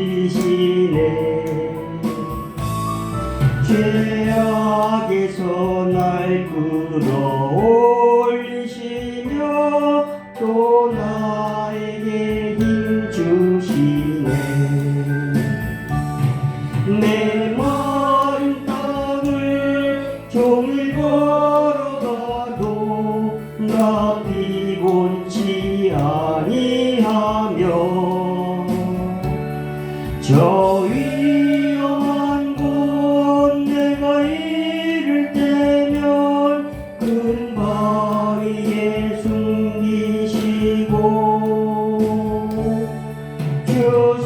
숨기시네. 죄악에서 날 끌어올리시며 또 나에게 힘 주시네. 내 마른 땅을 종일 걸어가도 나 피곤치 아니하며 저 위험한 곳 내가 이를 때면 큰 바위에 숨기시고 주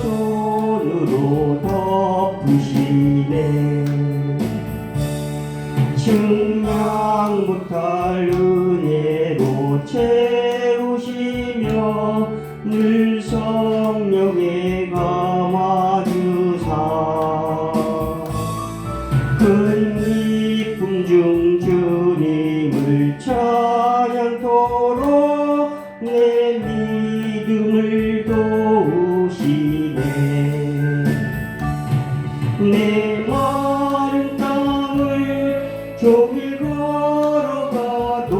손으로 덮으시네. 측량 못할 은혜로 채우시며 늘 성령에 감아주사 큰 기쁨 중 주님을 찬양토록 내 믿음을 도우시네. 내 마른 땅을 종일 걸어가도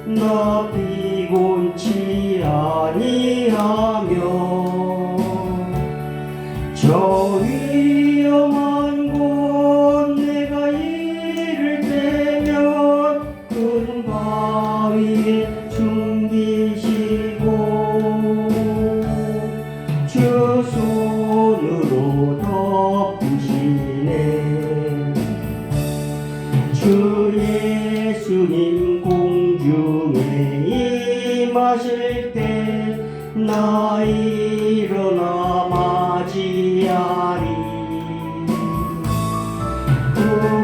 나 피곤치 아니하며 저 위험한 곳 내가 이를 때면 큰 바위에 숨기시고 주 손으로 덮으시네. 주 예수님 공중에 임하실 때 나 일어나 맞이하리.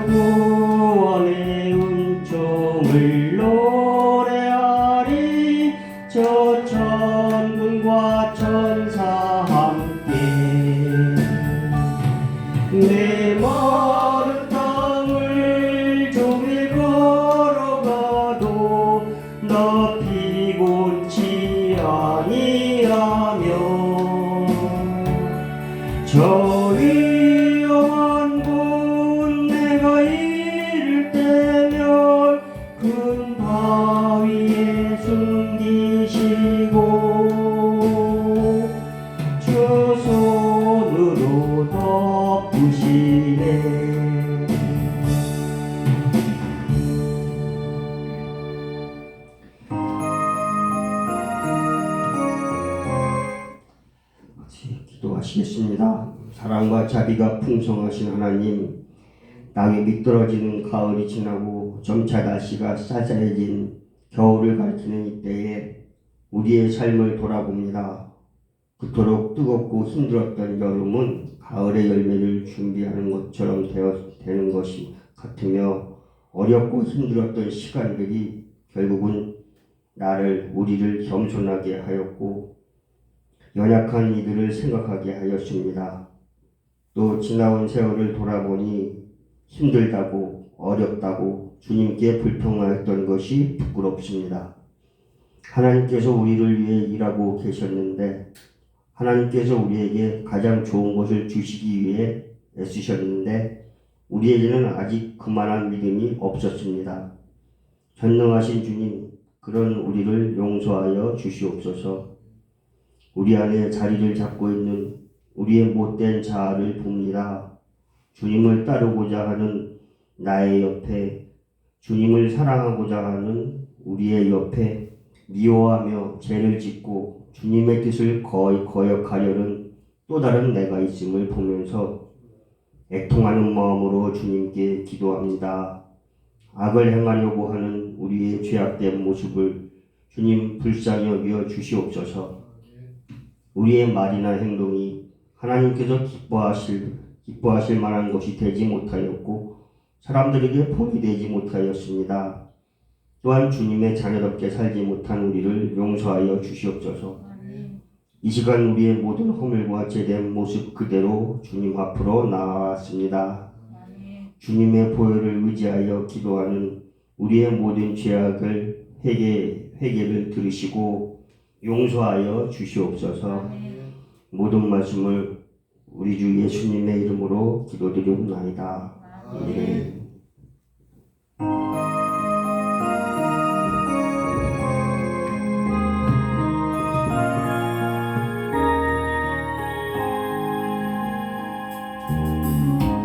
구원의 은총을 노래하리. 저 천군과 천사 함께 내 마른 땅을 종일 걸어가도 나 피곤치 아니하며 저 위험한 곳 내가 이를 때면 큰 바위에 숨기시고 주 손으로 덮으시네. 기도하시겠습니다. 사랑과 자비가 풍성하신 하나님, 낙이 미끄러지는 가을이 지나고 점차 날씨가 쌀쌀해진 겨울을 가리키는 이때에 우리의 삶을 돌아봅니다. 그토록 뜨겁고 힘들었던 여름은 가을의 열매를 준비하는 것처럼 되는 것이 같으며 어렵고 힘들었던 시간들이 결국은 우리를 겸손하게 하였고 연약한 이들을 생각하게 하였습니다. 또 지나온 세월을 돌아보니 힘들다고 어렵다고 주님께 불평하였던 것이 부끄럽습니다. 하나님께서 우리를 위해 일하고 계셨는데 하나님께서 우리에게 가장 좋은 것을 주시기 위해 애쓰셨는데 우리에게는 아직 그만한 믿음이 없었습니다. 전능하신 주님, 그런 우리를 용서하여 주시옵소서. 우리 안에 자리를 잡고 있는 우리의 못된 자아를 봅니다. 주님을 따르고자 하는 나의 옆에, 주님을 사랑하고자 하는 우리의 옆에 미워하며 죄를 짓고 주님의 뜻을 거역하려는 또 다른 내가 있음을 보면서 애통하는 마음으로 주님께 기도합니다. 악을 행하려고 하는 우리의 죄악된 모습을 주님 불쌍히 여겨 주시옵소서. 우리의 말이나 행동이 하나님께서 기뻐하실 만한 것이 되지 못하였고 사람들에게 본이 되지 못하였습니다. 또한 주님의 자녀답게 살지 못한 우리를 용서하여 주시옵소서. 이 시간 우리의 모든 허물과 죄된 모습 그대로 주님 앞으로 나아왔습니다. 주님의 보혈을 의지하여 기도하는 우리의 모든 죄악을 회개를 들으시고 용서하여 주시옵소서. 모든 말씀을 우리 주 예수님의 이름으로 기도드리옵나이다. 아멘.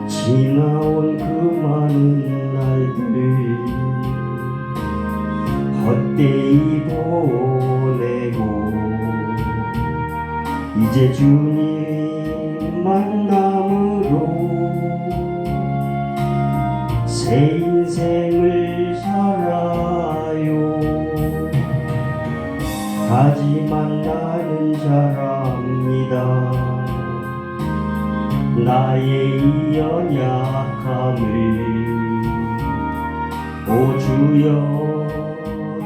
지나온 그 많은 날들 헛되이 보내고 이제 주님 만남으로 새 인생을 살아요. 하지만 나는 잘합니다. 나의 이 연약함을 오 주여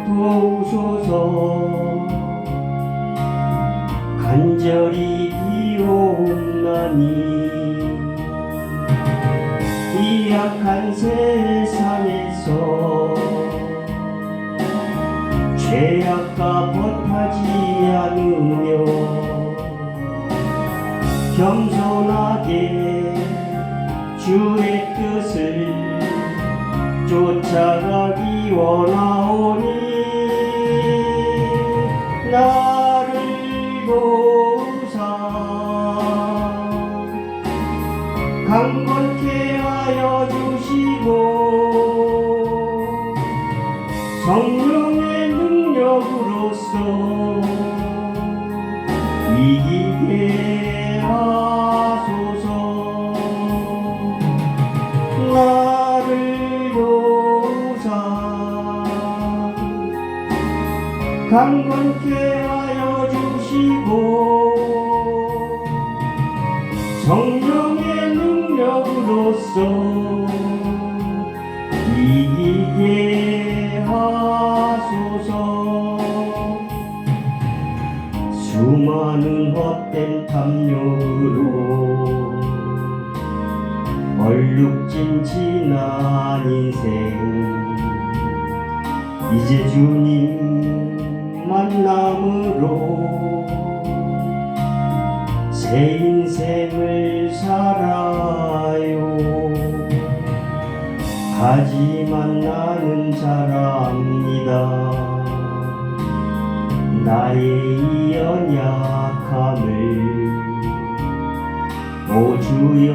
도우소서. 간절히 비옵나니 이 약한 세상에서 죄악과 벗하지 않으며 겸손하게 주의 뜻을 쫓아가기 원하오니 나를 도우사 강건케 하여 주시고 성령의 능력으로서 이기게 하소서. 나를 도우사 강건케 하여 주시고 성령의 능력으로서 이기게 하소서. 수많은 헛된 탐욕으로 얼룩진 지난 인생 이제 주님 만남으로 새 인생을 살아요. 하지만 나는 잘합니다. 나의 이 연약함을 오 주여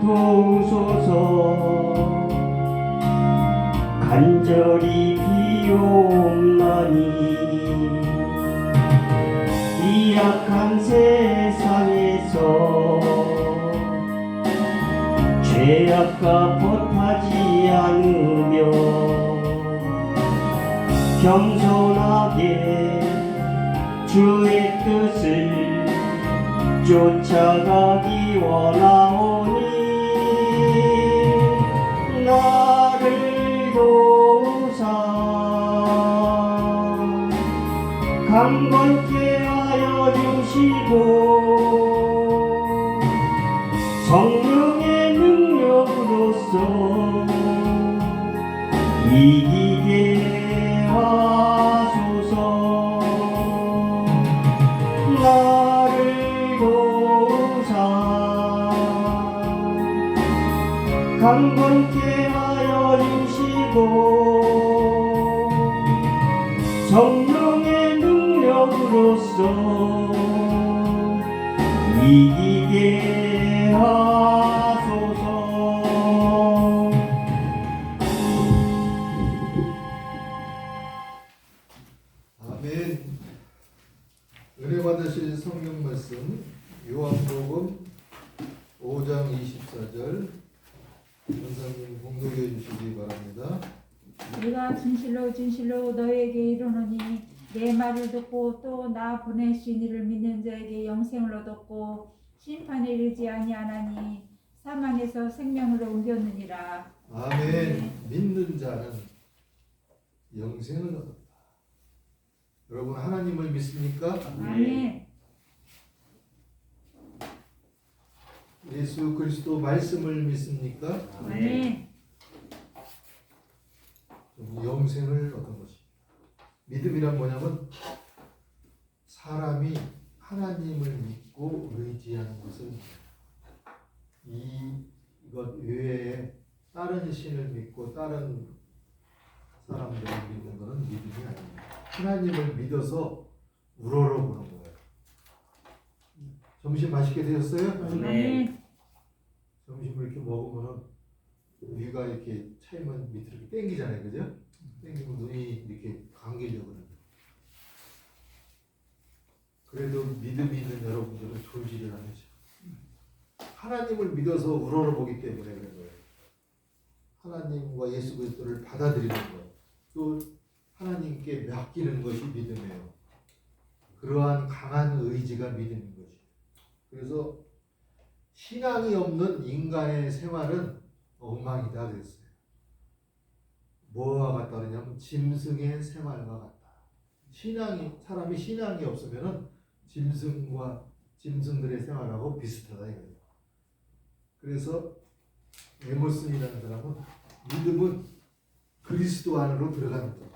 도우소서. 간절히 비옵나니 이 약한 세상에서 죄악과 벗하지 않으며 겸손하게 주의 뜻을 쫓아가기 원하오니 나를 도우사 강건케 하여 주시고 성령의 능력으로서 이기게 하소서. 나를 도우사 강건케 하여 주시고 성령의 능력으로서 이기게 하소서. 아멘. 은혜 받으실 성경 말씀 요한복음 5장 24절 선생님 공독해 주시기 바랍니다. 내가 진실로 진실로 너에게 이르노니 내 말을 듣고 또 나 보내신 이를 믿는 자에게 영생을 얻었고 심판에 이르지 아니하나니 사망에서 생명으로 옮겼느니라. 아멘. 믿는 자는 영생을 얻었다. 여러분 하나님을 믿습니까? 아멘. 예수 그리스도 말씀을 믿습니까? 아멘. 영생을 얻은 것입니다. 믿음이란 뭐냐면 사람이 하나님을 믿고 의지하는 것은 이것 외에 다른 신을 믿고 다른 사람들을 믿는 것은 믿음이 아닙니다. 하나님을 믿어서 우러러보는 거예요. 점심 맛있게 드셨어요? 아멘. 점심을 이렇게 먹으면은 위가 이렇게 차이면 밑으로 이렇게 땡기잖아요, 그죠? 땡기면 눈이 이렇게 감기려고 그러는. 그래도 믿음이 있는 여러분들은 졸지를 않으죠. 하나님을 믿어서 우러러보기 때문에 그런 거예요. 하나님과 예수 그리스도를 받아들이는 것, 또 하나님께 맡기는 것이 믿음이에요. 그러한 강한 의지가 믿음인 거죠. 그래서 신앙이 없는 인간의 생활은 엉망이다 그랬어요. 뭐와 같다 그러냐면 짐승의 생활과 같다. 사람이 신앙이 없으면은 짐승들의 생활하고 비슷하다 이거예요. 그래서 에머슨이라는 사람은 믿음은 그리스도 안으로 들어가는 거예요.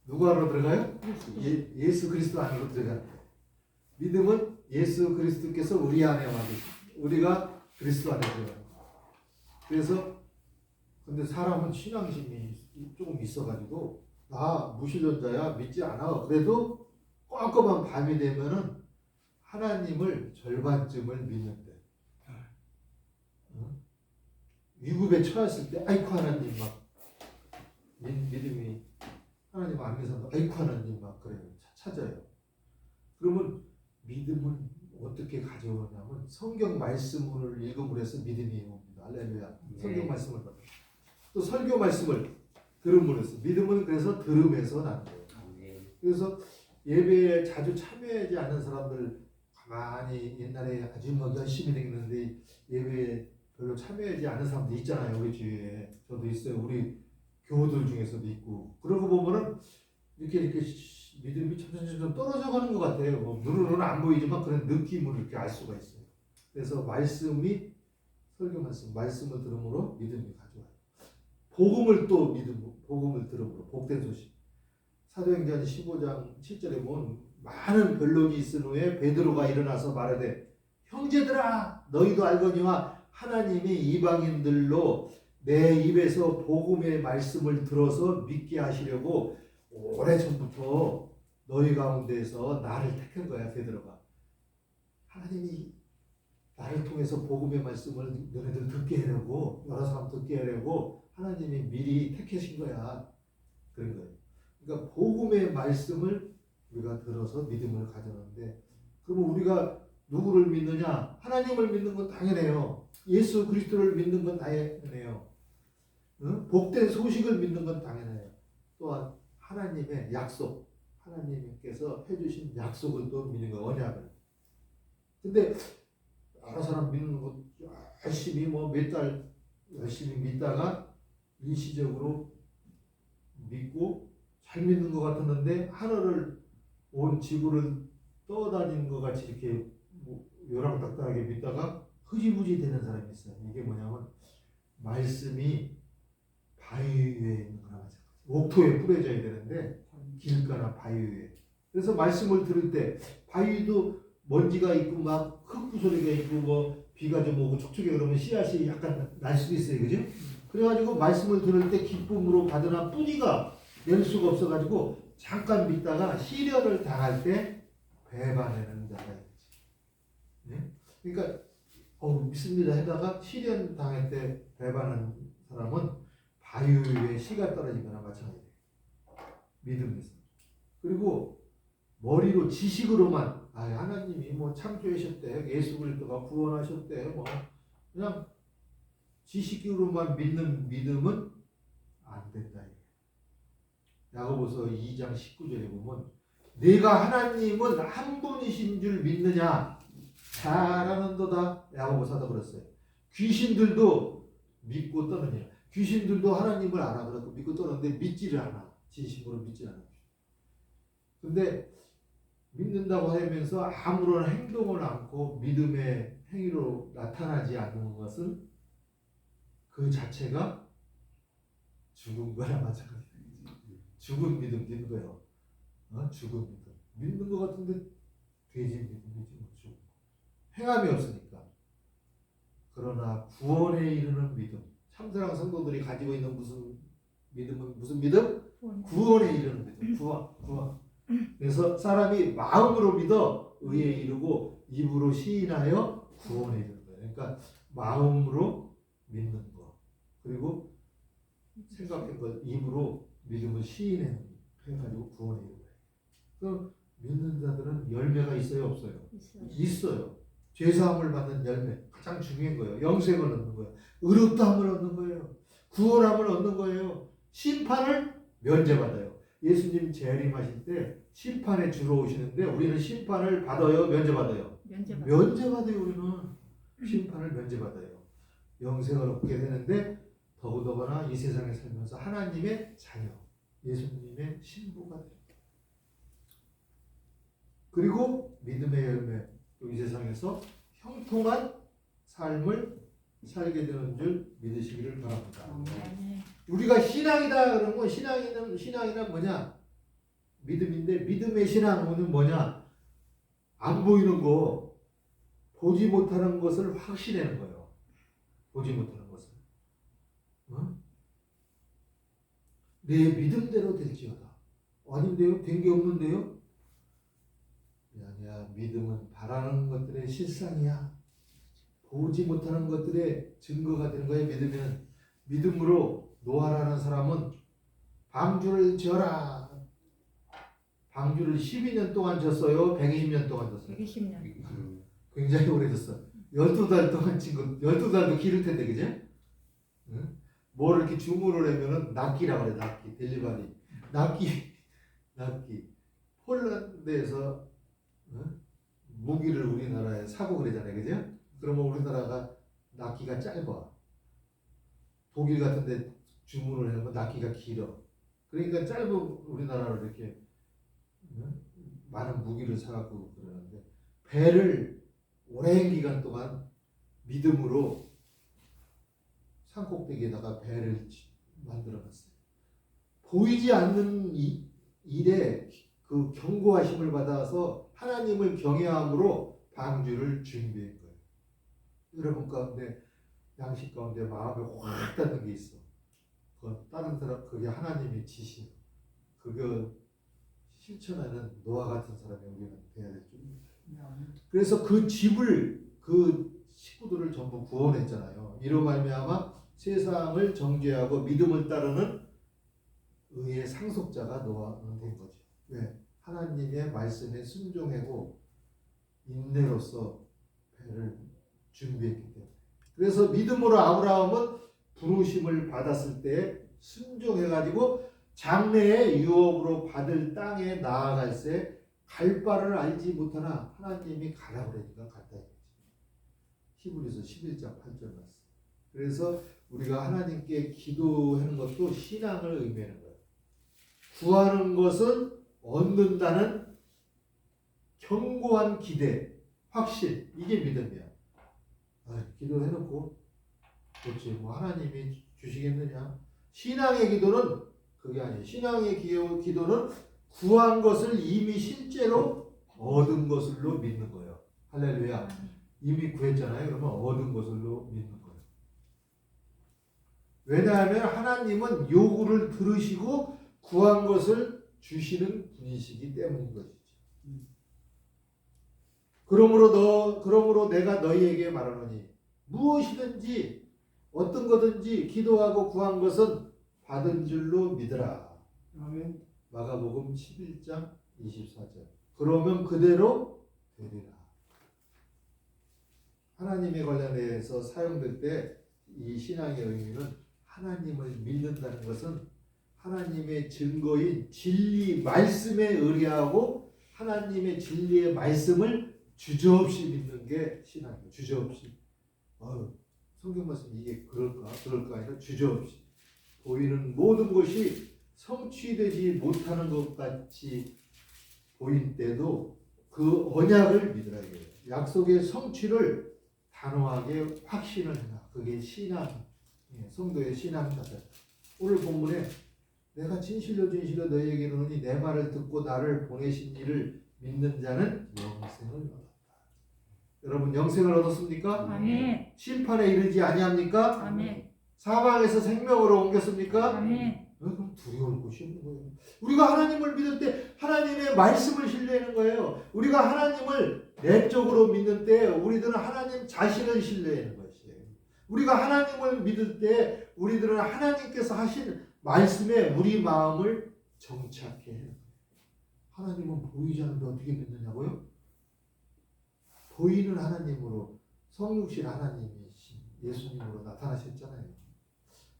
누구 안으로 들어가요? 예수 그리스도 안으로 들어가는 거예요. 믿음은 예수 그리스도께서 우리 안에 와 계시고 우리가 그리스도 안에 들어가는 거예요. 그래서 근데 사람은 신앙심이 조금 있어가지고 나 무신론자야 믿지 않아. 그래도 껌껌한 밤이 되면은 하나님을 절반쯤을 믿는데 위급에 처했을 때 아이쿠 하나님 막 믿음이 하나님 안 믿어서 아이쿠 하나님 막 그래요. 찾아요. 그러면 믿음을 어떻게 가져오냐면 성경 말씀을 읽음으로 해서 믿음이 옵니다. 할렐루야. 성경 말씀을 받아. 또 설교 말씀을 들음으로 해서 믿음은 그래서 들음에서 나는 거예요. 그래서 예배에 자주 참여하지 않는 사람들 가만히 옛날에 아주 막 열심히 다녔는데 예배에 별로 참여하지 않는 사람도 있잖아요. 우리 주위에 저도 있어요. 우리 교우들 중에서도 있고 그러고 보면은 이렇게 믿음이 점점 떨어져가는 것 같아요. 뭐 눈으로는 안 보이지만 그런 느낌을 이렇게 알 수가 있어요. 그래서 말씀이 설교 말씀을 들음으로 믿음이 가져와요. 복음을 또 복음을 들음으로 복된 소식. 사도행전 15장 7절에 보면 많은 변론이 있은 후에 베드로가 일어나서 말하되 형제들아 너희도 알거니와 하나님이 이방인들로 내 입에서 복음의 말씀을 들어서 믿게 하시려고 오래전부터 너희 가운데에서 나를 택한 거야. 베드로가 하나님이 나를 통해서 복음의 말씀을 너네들 듣게 하려고 여러 사람 듣게 하려고 하나님이 미리 택하신 거야. 그런 거예요. 그러니까 복음의 말씀을 우리가 들어서 믿음을 가져는데 그러면 우리가 누구를 믿느냐? 하나님을 믿는 건 당연해요. 예수 그리스도를 믿는 건 당연해요. 응? 복된 소식을 믿는 건 당연해요. 또한 하나님의 약속, 하나님께서 해주신 약속을 또 믿는 거, 언약을. 근데 여러 사람 믿는 거 열심히 몇 달 열심히 믿다가 일시적으로 믿고 잘 믿는 것 같았는데 하늘을 온 지구를 떠다니는 것 같이 이렇게 요랑딱딱하게 믿다가 흐지부지 되는 사람이 있어요. 이게 뭐냐면 말씀이 바위 위에 있는 거나 마찬가지. 옥토에 뿌려져야 되는데 길가나 바위 위에. 그래서 말씀을 들을 때 바위도 먼지가 있고 막 흙구소리가 있고 뭐 비가 좀 오고 촉촉해 그러면 씨앗이 약간 날 수도 있어요. 그죠? 그래가지고 말씀을 들을 때 기쁨으로 받으나 뿌리가 낼 수가 없어가지고 잠깐 믿다가 시련을 당할 때 배반하는 자가 있지. 네? 그러니까 믿습니다 하다가 시련 당할 때 배반하는 사람은 바위 위에 씨가 떨어지거나 마찬가지예요. 믿음에서. 그리고 머리로 지식으로만 하나님이 뭐 창조하셨대, 예수 그리스도가 구원하셨대, 뭐 그냥 지식으로만 믿는 믿음은 안 된다. 야고보서 2장 19절에 보면 네가 하나님은 한 분이신 줄 믿느냐? 잘하는도다. 야고보서도 그랬어요. 귀신들도 믿고 떠느냐? 귀신들도 하나님을 알아 그래도 믿고 떠는데 믿지를 않아. 진심으로 믿지 않아. 근데 믿는다고 하면서 아무런 행동을 않고 믿음의 행위로 나타나지 않는 것은 그 자체가 죽은 거나 마찬가지예요. 죽은 믿음 믿는 거예요. 죽은 믿음. 믿는 것 같은데 돼지 믿음이지 뭐 행함이 없으니까. 그러나 구원에 이르는 믿음. 참사랑 성도들이 가지고 있는 무슨 믿음은 무슨 믿음? 구원에 이르는 믿음. 구원. 그래서 사람이 마음으로 믿어 의에 이르고 입으로 시인하여 구원에 이르는 거예요. 그러니까 마음으로 믿는 거. 그리고 생각한 것 입으로 믿음을 시인해가지고 구원에 이르는 거예요. 그 믿는 자들은 열매가 있어요, 없어요? 있어요. 죄사함을 받는 열매 가장 중요한 거예요. 영생을 얻는 거예요. 의롭다함을 얻는 거예요. 구원함을 얻는 거예요. 심판을 면제받아요. 예수님 재림하실 때 심판에 주로 오시는데 우리는 심판을 받아요, 면제받아요? 면제받아요. 우리는 심판을 면제받아요. 영생을 얻게 되는데 더더구나 이 세상에 살면서 하나님의 자녀, 예수님의 신부가 돼요. 그리고 믿음의 열매, 또 이 세상에서 형통한 삶을 살게 되는 줄 믿으시기를 바랍니다. 우리가 신앙이다 그러면 신앙이란 뭐냐? 믿음인데 믿음의 신앙은 뭐냐? 안 보이는 거, 보지 못하는 것을 확신하는 거예요. 보지 못하는 것을. 어? 내 믿음대로 될지어다. 아닌데요? 된 게 없는데요? 아니야. 믿음은 바라는 것들의 실상이야. 보지 못하는 것들의 증거가 되는 거예요. 믿으면. 믿음으로 노아라는 사람은 방주를 지어라. 방주를 12년 동안 졌어요? 120년 동안 졌어요? 120년. 굉장히 오래졌어. 12달 동안 진 거, 12달도 기를 텐데, 그죠? 응? 뭘 이렇게 주문을 하면은 납기라고 그래, 납기. 델리바리. 납기. 폴란드에서 무기를 우리나라에 사고 그러잖아요, 그죠? 그러면 우리나라가 납기가 짧아. 독일 같은데 주문을 하면 납기가 길어. 그러니까 짧은 우리나라로 이렇게 많은 무기를 사갖고 그러는데 배를 오랜 기간 동안 믿음으로 산꼭대기에다가 배를 만들어놨어요. 보이지 않는 일에 그 경고하심을 받아서 하나님을 경외함으로 방주를 준비한 거예요. 여러분 가운데 양식 가운데 마음에 확 닿는 게 있어. 그 다른 사람 그게 하나님의 지시. 그거 실천하는 노아 같은 사람이 우리는 돼야 될 줄입니다. 그래서 그 집을 그 식구들을 전부 구원했잖아요. 이로 말미암아 세상을 정죄하고 믿음을 따르는 의의 상속자가 노아는 된 거죠. 왜? 하나님의 말씀에 순종하고 인내로서 배를 준비했기 때문에. 그래서 믿음으로 아브라함은 부르심을 받았을 때 순종해가지고 장래의 유업으로 받을 땅에 나아갈새 갈 바를 알지 못하나 하나님이 가라 그러니까 갔다 했지. 히브리서 11장 8절 말씀. 그래서 우리가 하나님께 기도하는 것도 신앙을 의미하는 거예요. 구하는 것은 얻는다는 견고한 기대, 확신, 이게 믿음이야. 기도를 해놓고 그렇지 뭐 하나님이 주시겠느냐. 신앙의 기도는 그게 아니에요. 신앙의 기도는 구한 것을 이미 실제로 얻은 것으로 믿는 거예요. 할렐루야. 이미 구했잖아요. 그러면 얻은 것으로 믿는 거예요. 왜냐하면 하나님은 요구를 들으시고 구한 것을 주시는 분이시기 때문인 것이죠. 그러므로 내가 너희에게 말하노니 무엇이든지 어떤 거든지 기도하고 구한 것은 받은 줄로 믿으라. 아멘. 마가복음 11장 24절. 그러면 그대로 되리라. 하나님에 관련해서 사용될 때 이 신앙의 의미는 하나님을 믿는다는 것은 하나님의 증거인 진리 말씀에 의뢰하고 하나님의 진리의 말씀을 주저없이 믿는 게 신앙이에요. 주저없이. 성경 말씀 이게 그럴까 아니라 주저없이. 보이는 모든 것이 성취되지 못하는 것 같이 보일 때도 그 언약을 믿으라 이거예요. 약속의 성취를 단호하게 확신을 해라. 그게 신앙, 성도의 신앙 자세. 오늘 본문에 내가 진실로 너희에게 이르노니 내 말을 듣고 나를 보내신 이를 믿는 자는 영생을 얻었다. 여러분 영생을 얻었습니까? 아멘. 심판에 이르지 아니합니까? 아멘. 사방에서 생명으로 옮겼습니까? 아멘. 그럼 두려울 것이 없는 거예요. 우리가 하나님을 믿을 때 하나님의 말씀을 신뢰하는 거예요. 우리가 하나님을 내적으로 믿는 때 우리들은 하나님 자신을 신뢰하는 것이에요. 우리가 하나님을 믿을 때 우리들은 하나님께서 하신 말씀에 우리 마음을 정착해 해요. 하나님은 보이지 않는데 어떻게 믿느냐고요? 보이는 하나님으로 성육신 하나님이신 예수님으로 나타나셨잖아요.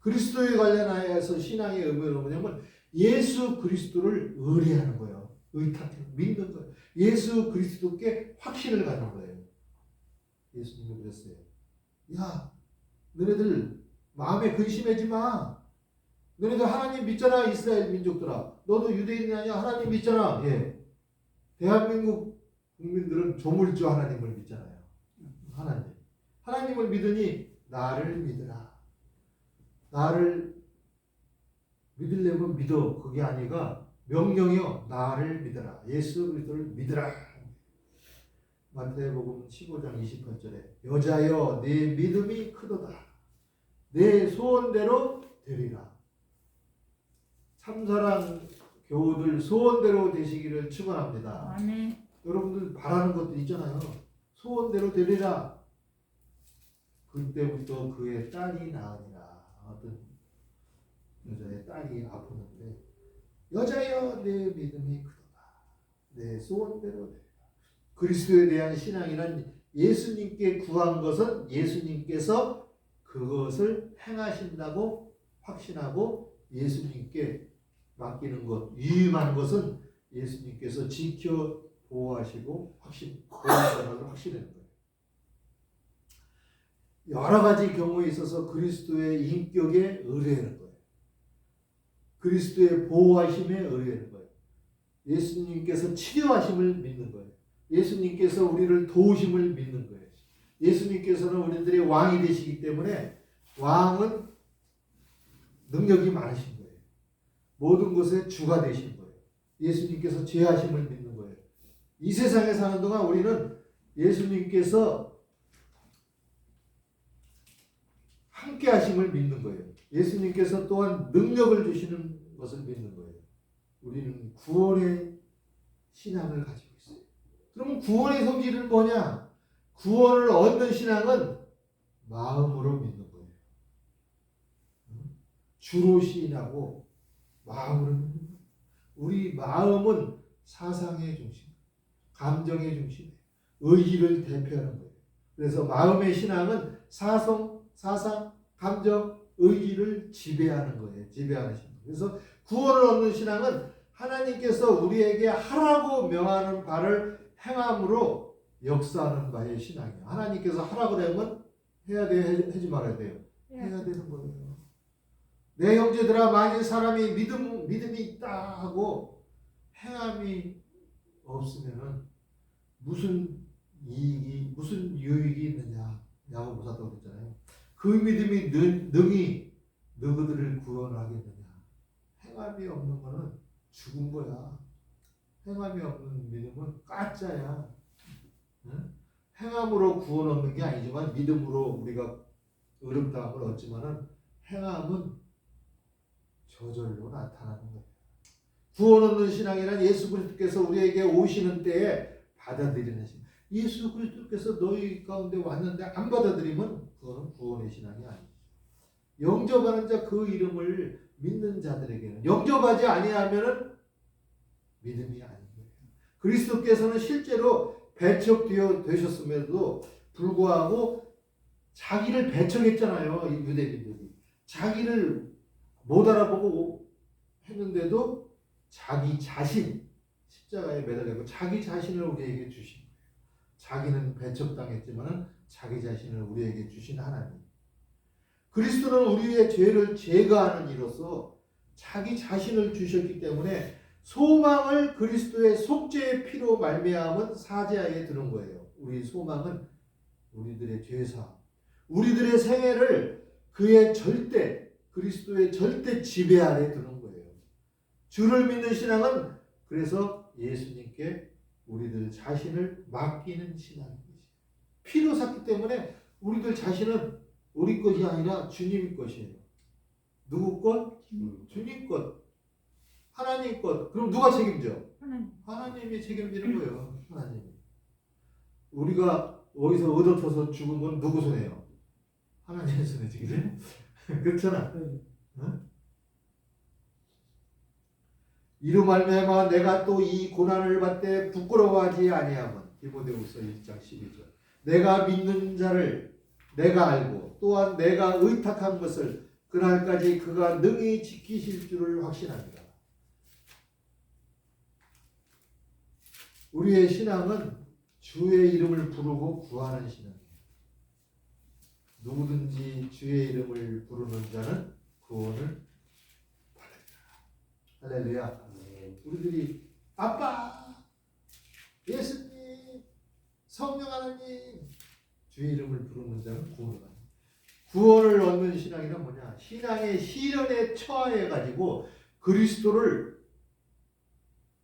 그리스도에 관련하여서 신앙의 의미는 뭐냐면 예수 그리스도를 의뢰하는 거예요. 의탁해 믿는 거예요. 예수 그리스도께 확신을 갖는 거예요. 예수님이 그랬어요. 야, 너네들 마음에 근심하지 마. 너네들 하나님 믿잖아, 이스라엘 민족들아. 너도 유대인이 아니야, 하나님 믿잖아. 예. 대한민국 국민들은 조물주 하나님을 믿잖아요. 하나님을 믿으니 나를 믿으라. 나를 믿으려면 믿어. 그게 아니라 명령이요. 나를 믿어라. 예수 그리스도를 믿으라. 마태복음 15장 28절에 여자여 네 믿음이 크도다. 내 소원대로 되리라. 참사랑 교우들 소원대로 되시기를 축원합니다. 아멘. 여러분들 바라는 것들 있잖아요. 소원대로 되리라. 그때부터 그의 딸이 나으니라. 어떤 여자의 딸이 아프는데 여자여 내 믿음이 크도다. 내 소원대로 되리라. 그리스도에 대한 신앙이란 예수님께 구한 것은 예수님께서 그것을 행하신다고 확신하고 예수님께 맡기는 것, 위임한 것은 예수님께서 지켜 보호하시고 보호하시는 확신하는 거예요. 여러 가지 경우에 있어서 그리스도의 인격에 의뢰하는 거예요. 그리스도의 보호하심에 의뢰하는 거예요. 예수님께서 치료하심을 믿는 거예요. 예수님께서 우리를 도우심을 믿는 거예요. 예수님께서는 우리들의 왕이 되시기 때문에 왕은 능력이 많으신 거예요. 모든 것의 주가 되신 거예요. 예수님께서 죄하심을 믿는 거예요. 이 세상에 사는 동안 우리는 예수님께서 함께 하심을 믿는 거예요. 예수님께서 또한 능력을 주시는 것을 믿는 거예요. 우리는 구원의 신앙을 가지고 있어요. 그러면 구원의 성질은 뭐냐? 구원을 얻는 신앙은 마음으로 믿는 거예요. 주로 시인하고 마음으로 믿는 거예요. 우리 마음은 사상의 중심, 감정의 중심, 의지를 대표하는 거예요. 그래서 마음의 신앙은 사상, 감정, 의지를 지배하는 거예요. 지배하는 신앙. 그래서 구원을 얻는 신앙은 하나님께서 우리에게 하라고 명하는 바를 행함으로 역사하는 바의 신앙이에요. 하나님께서 하라고 하면 해야 돼요? 하지 말아야 돼요? 해야 되는 거예요. 내 형제들아, 만일 사람이 믿음이 있다 하고 행함이 없으면은 무슨 유익이 있느냐? 야고보 사도가 그랬잖아요. 그 믿음이 능히 너희들을 구원하겠느냐? 행함이 없는 거는 죽은 거야. 행함이 없는 믿음은 가짜야. 응? 행함으로 구원 얻는 게 아니지만 믿음으로 우리가 의롭다함을 얻지만은 행함은 저절로 나타나는 거예요. 구원 얻는 신앙이란 예수 그리스도께서 우리에게 오시는 때에 받아들이는 신앙. 예수 그리스도께서 너희 가운데 왔는데 안 받아들이면 그거는 구원의 신앙이 아니죠. 영접하는 자 그 이름을 믿는 자들에게는, 영접하지 아니하면은 믿음이 아닌 거예요. 그리스도께서는 실제로 배척되어 되셨음에도 불구하고 자기를 배척했잖아요. 이 유대인들이 자기를 못 알아보고 했는데도 자기 자신 십자가에 매달리고 자기 자신을 우리에게 주신 거예요. 자기는 배척당했지만 자기 자신을 우리에게 주신 하나님. 그리스도는 우리의 죄를 제거하는 이로써 자기 자신을 주셨기 때문에 소망을 그리스도의 속죄의 피로 말미암은 사죄하에 드는 거예요. 우리 소망은 우리들의 죄사, 우리들의 생애를 그의 그리스도의 절대 지배 아래 두는 거예요. 주를 믿는 신앙은 그래서 예수님께 우리들 자신을 맡기는 신앙인 것이에요. 피로 샀기 때문에 우리들 자신은 우리 것이 아니라 주님 것이에요. 누구 것? 주님 것. 하나님 것. 그럼 누가 책임져? 하나님이 책임지는 거예요. 하나님이. 우리가 어디서 얻어터서 죽은 건 누구 손이에요? 하나님의 손이지, 그지? 그렇잖아. 응? 이로 말미암아 내가 또 이 고난을 받되 부끄러워하지 아니하면 디모데후서 1장 12절. 내가 믿는 자를 내가 알고 또한 내가 의탁한 것을 그날까지 그가 능히 지키실 줄을 확신합니다. 우리의 신앙은 주의 이름을 부르고 구하는 신앙이에요. 누구든지 주의 이름을 부르는 자는 구원을 받는다. 할렐루야. 우리들이 아빠, 예수님, 성령 하나님 주의 이름을 부르는 자는 구원을 받는다. 구원을 얻는 신앙이란 뭐냐? 신앙의 시련에 처해 가지고 그리스도를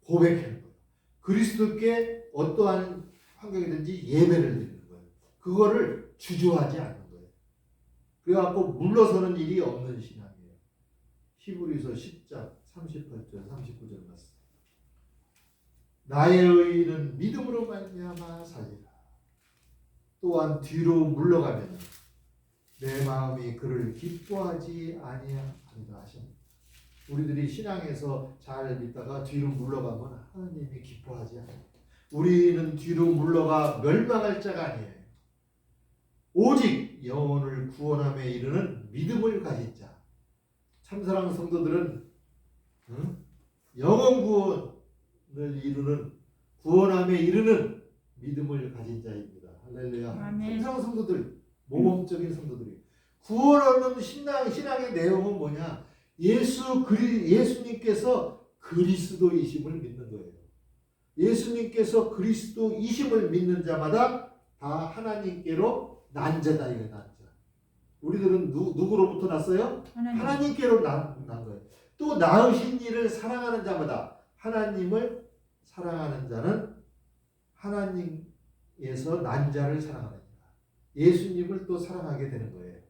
고백하는 거예요. 그리스도께 어떠한 환경이든지 예배를 드리는 거예요. 그거를 주저하지 않는 거예요. 그래갖고 물러서는 일이 없는 신앙이에요. 히브리서 10장 38절 39절 말씀. 나의 의인은 믿음으로 말미암아 살리라. 또한 뒤로 물러가면 내 마음이 그를 기뻐하지 아니하리라 하셨습니다. 우리들이 신앙에서 잘 믿다가 뒤로 물러가면 하나님이 기뻐하지 않아요. 우리는 뒤로 물러가 멸망할 자가 아니에요. 오직 영혼을 구원함에 이르는 믿음을 가진 자. 참사랑 성도들은 영혼 구원을 이루는 구원함에 이르는 믿음을 가진 자입니다. 할렐루야. 참사랑 성도들, 모범적인 성도들이 구원하는 신앙의 내용은 뭐냐? 예수님께서 그리스도이심을 믿는 거예요. 예수님께서 그리스도이심을 믿는 자마다 다 하나님께로 난 자다. 이거 난 자. 우리들은 누구로부터 났어요? 하나님께로 난 거예요. 또 낳으신 이를 사랑하는 자마다 하나님을 사랑하는 자는 하나님에서 난 자를 사랑하는 자. 예수님을 또 사랑하게 되는 거예요.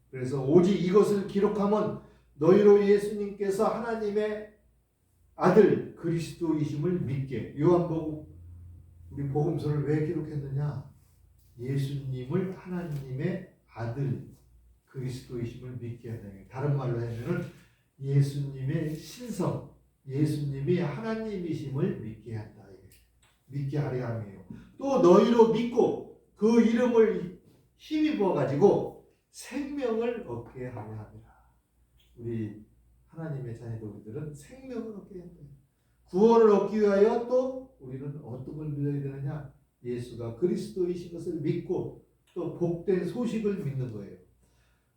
그래서 오직 이것을 기록하면 너희로 예수님께서 하나님의 아들 그리스도이심을 믿게. 요한복음 우리 복음서를 왜 기록했느냐? 예수님을 하나님의 아들 그리스도이심을 믿게 하는. 다른 말로 하면은 예수님의 신성, 예수님이 하나님이심을 믿게 한다. 믿게 하려 함이에요. 또 너희로 믿고 그 이름을 힘입어 가지고 생명을 얻게 하려 합니다. 우리 하나님의 자녀들은 생명을 얻게 한다. 구원을 얻기 위하여 또 우리는 어떤 걸 믿어야 되느냐? 예수가 그리스도이신 것을 믿고 또 복된 소식을 믿는 거예요.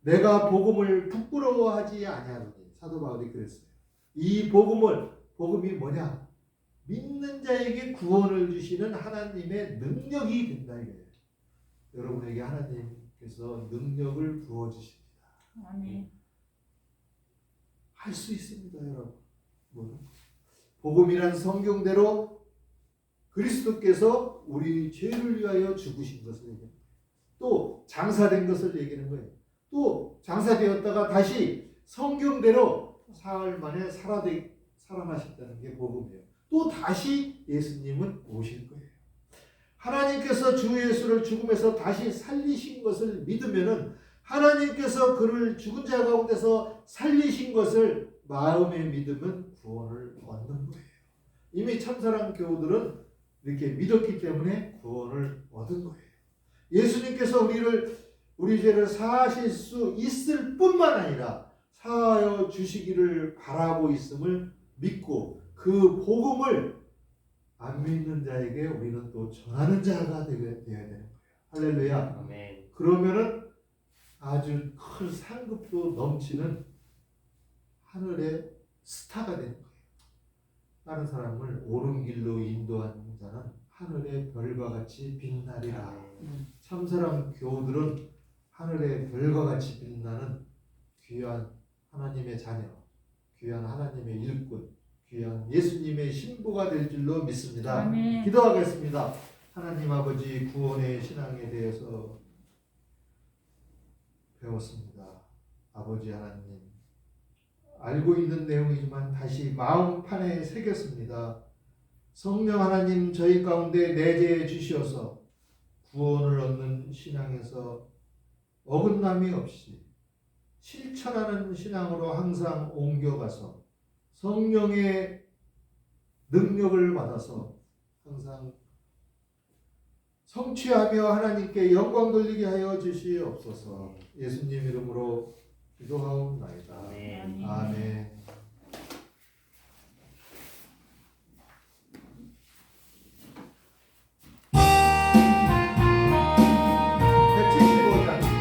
내가 복음을 부끄러워하지 아니하노니. 사도 바울이 그랬어요. 이 복음이 뭐냐? 믿는 자에게 구원을 주시는 하나님의 능력이 된다 이거예요. 여러분에게 하나님께서 능력을 부어 주십니다. 아멘. 할 수 있습니다, 여러분. 복음이란 성경대로 그리스도께서 우리 죄를 위하여 죽으신 것을 얘기합니다. 또 장사된 것을 얘기하는 거예요. 또 장사되었다가 다시 성경대로 사흘 만에 살아나셨다는 게 복음이에요. 또 다시 예수님은 오실 거예요. 하나님께서 주 예수를 죽음에서 다시 살리신 것을 믿으면은 하나님께서 그를 죽은 자 가운데서 살리신 것을 마음에 믿으면 구원을 얻는 거예요. 이미 참사랑 교우들은 이렇게 믿었기 때문에 구원을 얻은 거예요. 예수님께서 우리 죄를 사하실 수 있을 뿐만 아니라 사하여 주시기를 바라고 있음을 믿고 그 복음을 안 믿는 자에게 우리는 또 전하는 자가 되어야 되는 거예요. 할렐루야. 아멘. 그러면은 아주 큰 상급도 넘치는 하늘의 스타가 되는 거예요. 다른 사람을 옳은 길로 인도하는 자는 하늘의 별과 같이 빛나리라. 참사랑 교우들은 하늘의 별과 같이 빛나는 귀한 하나님의 자녀, 귀한 하나님의 일꾼, 귀한 예수님의 신부가 될 줄로 믿습니다. 아멘. 기도하겠습니다. 하나님 아버지, 구원의 신앙에 대해서 배웠습니다. 아버지 하나님, 알고 있는 내용이지만 다시 마음판에 새겼습니다. 성령 하나님, 저희 가운데 내재해 주시어서 구원을 얻는 신앙에서 어긋남이 없이 실천하는 신앙으로 항상 옮겨가서 성령의 능력을 받아서 항상 성취하며 하나님께 영광 돌리게 하여 주시옵소서. 예수님 이름으로 기도하옵나이다. 아멘. 아멘. 175장.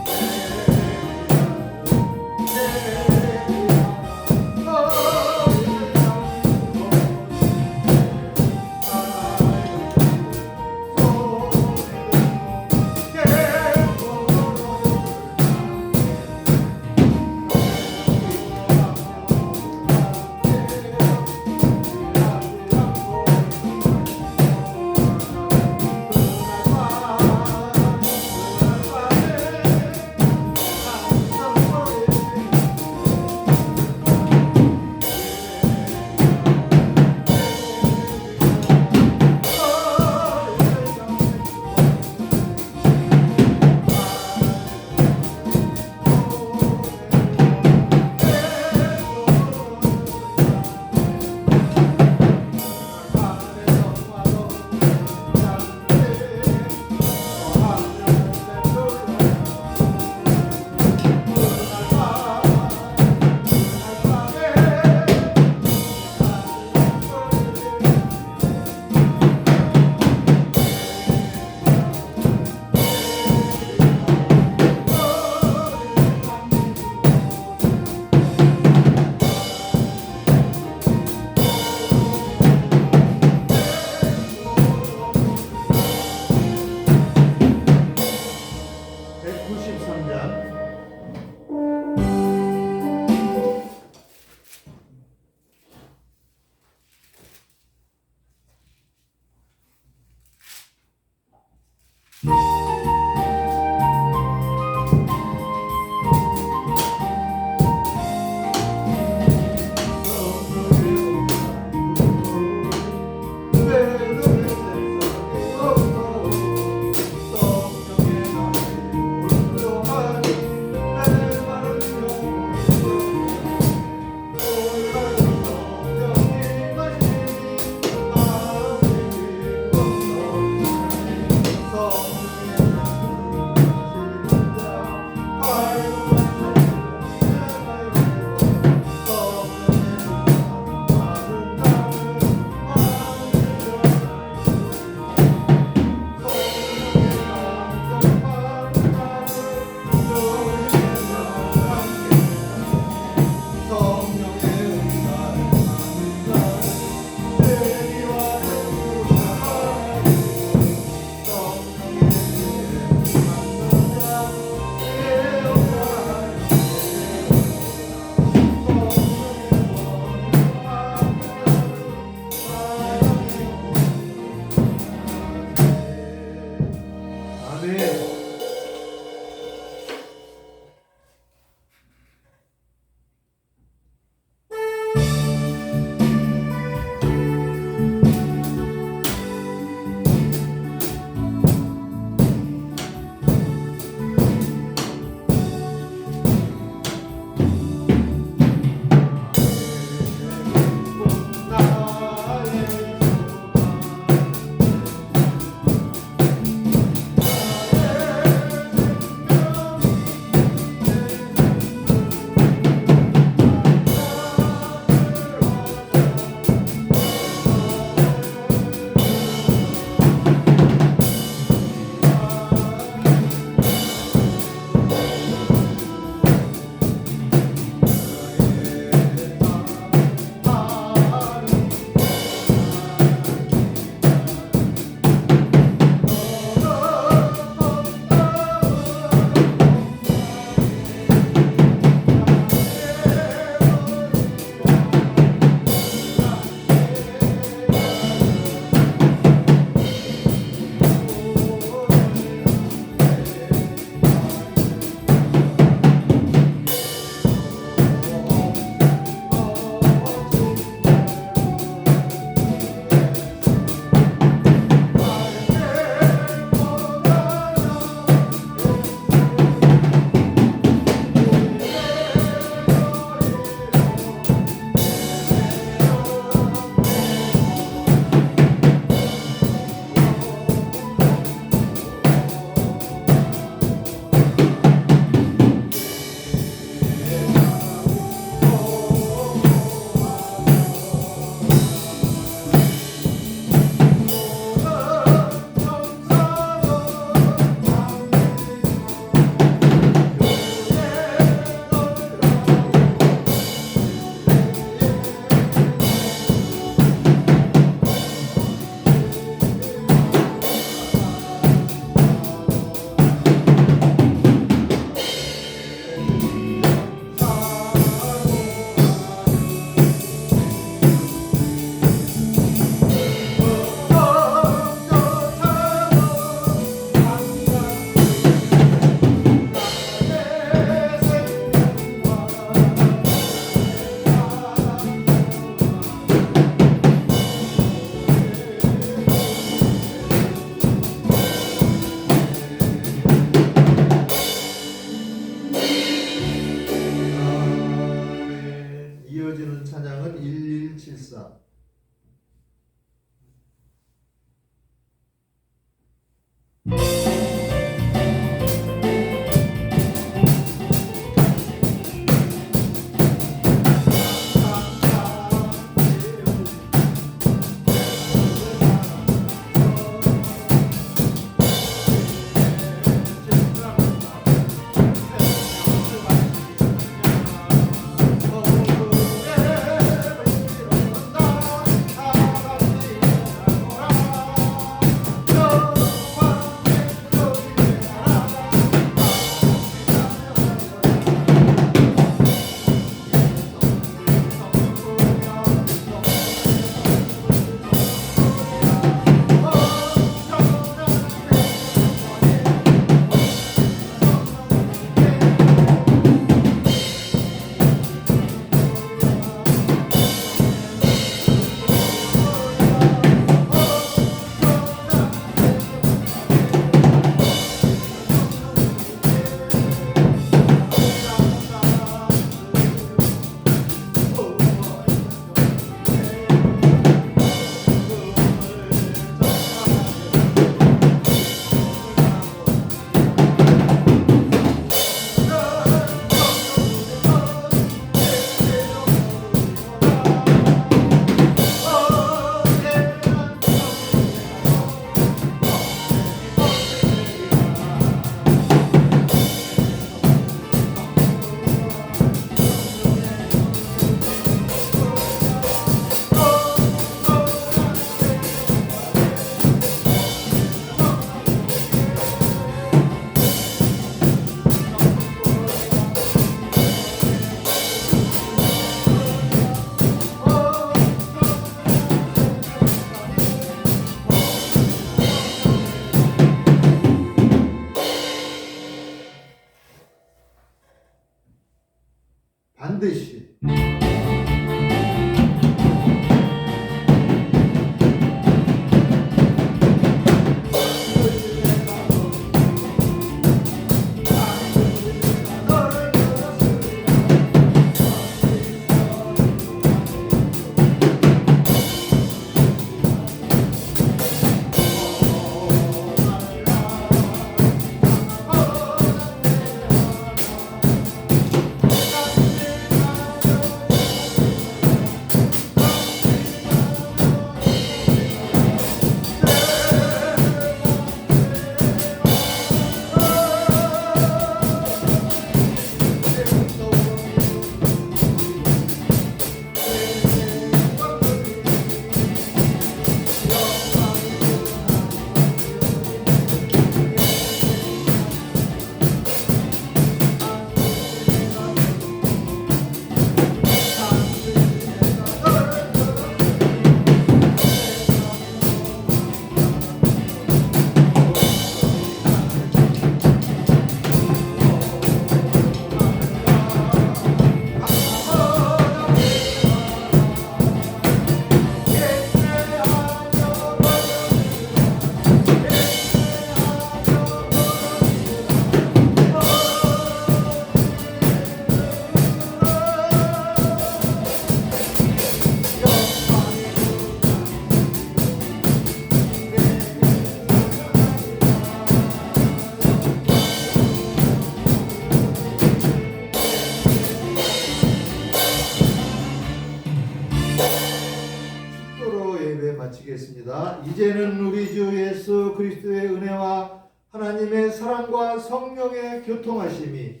예배 마치겠습니다. 이제는 우리 주 예수 그리스도의 은혜와 하나님의 사랑과 성령의 교통하심이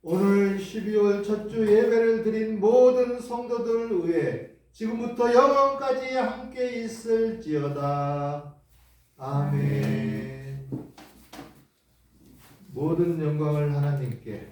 오늘 12월 첫 주 예배를 드린 모든 성도들 위해 지금부터 영원까지 함께 있을지어다. 아멘. 모든 영광을 하나님께